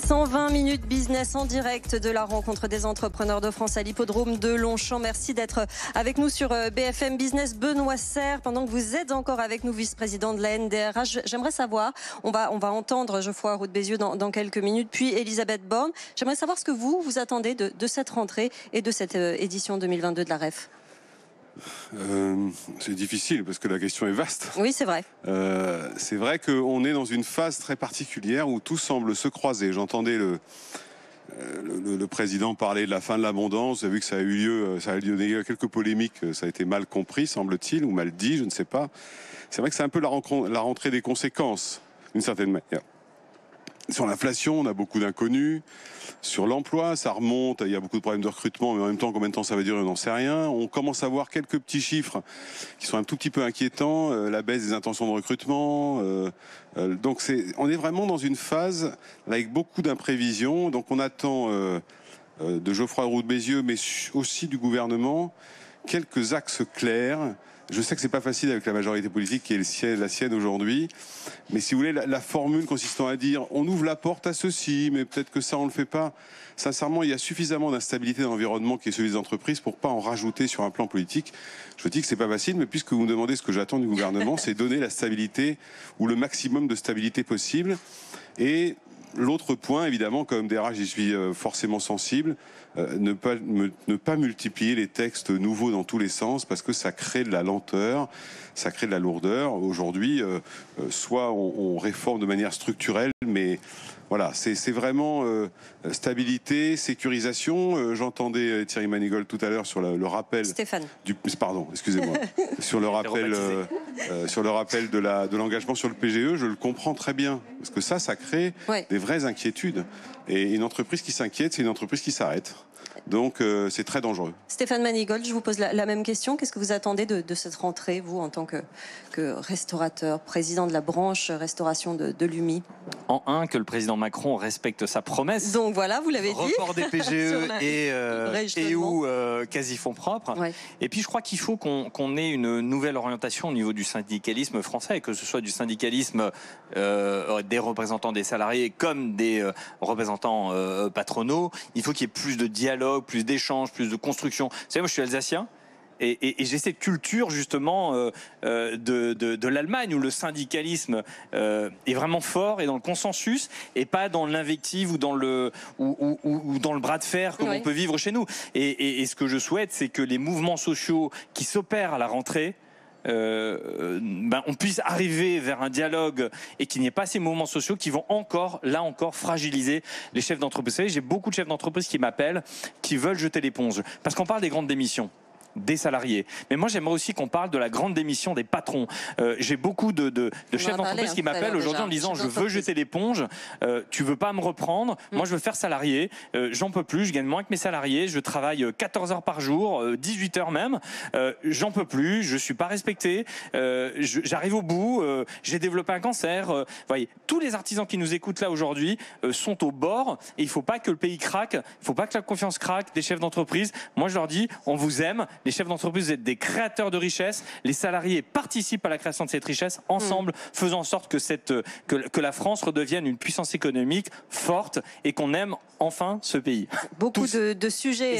120 minutes business en direct de la rencontre des entrepreneurs de France à l'hippodrome de Longchamp. Merci d'être avec nous sur BFM Business. Benoît Serre, pendant que vous êtes encore avec nous, vice-président de la NDRH, j'aimerais savoir, on va entendre Geoffroy Roux de Bézieux dans quelques minutes, puis Elisabeth Borne. J'aimerais savoir ce que vous attendez de cette rentrée et de cette édition 2022 de la REF. C'est difficile parce que la question est vaste. Oui, c'est vrai. C'est vrai qu'on est dans une phase très particulière où tout semble se croiser. J'entendais le président parler de la fin de l'abondance. Vous avez vu que ça a eu lieu, il y a quelques polémiques, ça a été mal compris, semble-t-il, ou mal dit, je ne sais pas. C'est vrai que c'est un peu la rentrée des conséquences, d'une certaine manière. Sur l'inflation, on a beaucoup d'inconnus. Sur l'emploi, ça remonte. Il y a beaucoup de problèmes de recrutement, mais en même temps, combien de temps ça va durer, on n'en sait rien. On commence à voir quelques petits chiffres qui sont un tout petit peu inquiétants. La baisse des intentions de recrutement. Donc, on est vraiment dans une phase avec beaucoup d'imprévisions. Donc, on attend de Geoffroy Roux de Bézieux, mais aussi du gouvernement, quelques axes clairs. Je sais que c'est pas facile avec la majorité politique qui est la sienne aujourd'hui, mais si vous voulez, la formule consistant à dire on ouvre la porte à ceci, mais peut-être que ça on le fait pas. Sincèrement, il y a suffisamment d'instabilité dans l'environnement qui est celui des entreprises pour pas en rajouter sur un plan politique. Je dis que c'est pas facile, mais puisque vous me demandez ce que j'attends du gouvernement, c'est donner la stabilité ou le maximum de stabilité possible. Et l'autre point, évidemment, comme DRH, j'y suis forcément sensible, ne pas multiplier les textes nouveaux dans tous les sens parce que ça crée de la lenteur, ça crée de la lourdeur. Aujourd'hui, soit on réforme de manière structurelle, mais voilà, c'est vraiment stabilité, sécurisation. J'entendais Thierry Manigold tout à l'heure sur le rappel. Stéphane. Pardon, excusez-moi. sur le rappel de l'engagement sur le PGE, je le comprends très bien parce que ça crée des vraies inquiétudes. Et une entreprise qui s'inquiète, c'est une entreprise qui s'arrête. Donc c'est très dangereux. Stéphane Manigold, je vous pose la même question. Qu'est-ce que vous attendez de cette rentrée, vous, en tant que restaurateur, président de la branche restauration de l'UMI? En un, que le président Macron respecte sa promesse. Donc voilà, vous l'avez dit. Report des PGE et ou quasi-fonds propres. Ouais. Et puis je crois qu'il faut qu'on ait une nouvelle orientation au niveau du syndicalisme français, que ce soit du syndicalisme des représentants des salariés comme des représentants patronaux. Il faut qu'il y ait plus de dialogue, plus d'échanges, plus de construction. Vous savez, moi je suis alsacien. Et j'ai cette culture justement de l'Allemagne où le syndicalisme est vraiment fort et dans le consensus et pas dans l'invective ou dans le bras de fer comme on peut vivre chez nous. Et ce que je souhaite, c'est que les mouvements sociaux qui s'opèrent à la rentrée, on puisse arriver vers un dialogue et qu'il n'y ait pas ces mouvements sociaux qui vont encore fragiliser les chefs d'entreprise. Vous savez, j'ai beaucoup de chefs d'entreprise qui m'appellent, qui veulent jeter l'éponge parce qu'on parle des grandes démissions des salariés. Mais moi, j'aimerais aussi qu'on parle de la grande démission des patrons. J'ai beaucoup de chefs d'entreprise qui m'appellent aujourd'hui en me disant je veux jeter l'éponge, tu veux pas me reprendre, moi je veux faire salarié, j'en peux plus, je gagne moins que mes salariés, je travaille 14 heures par jour, 18 heures même, j'en peux plus, je suis pas respecté, j'arrive au bout, j'ai développé un cancer. Voyez, tous les artisans qui nous écoutent là aujourd'hui sont au bord et il faut pas que le pays craque, il faut pas que la confiance craque des chefs d'entreprise. Moi je leur dis, on vous aime. Les chefs d'entreprise, vous êtes des créateurs de richesse. Les salariés participent à la création de cette richesse. Ensemble, faisons en sorte que la France redevienne une puissance économique forte et qu'on aime enfin ce pays. Beaucoup de sujets.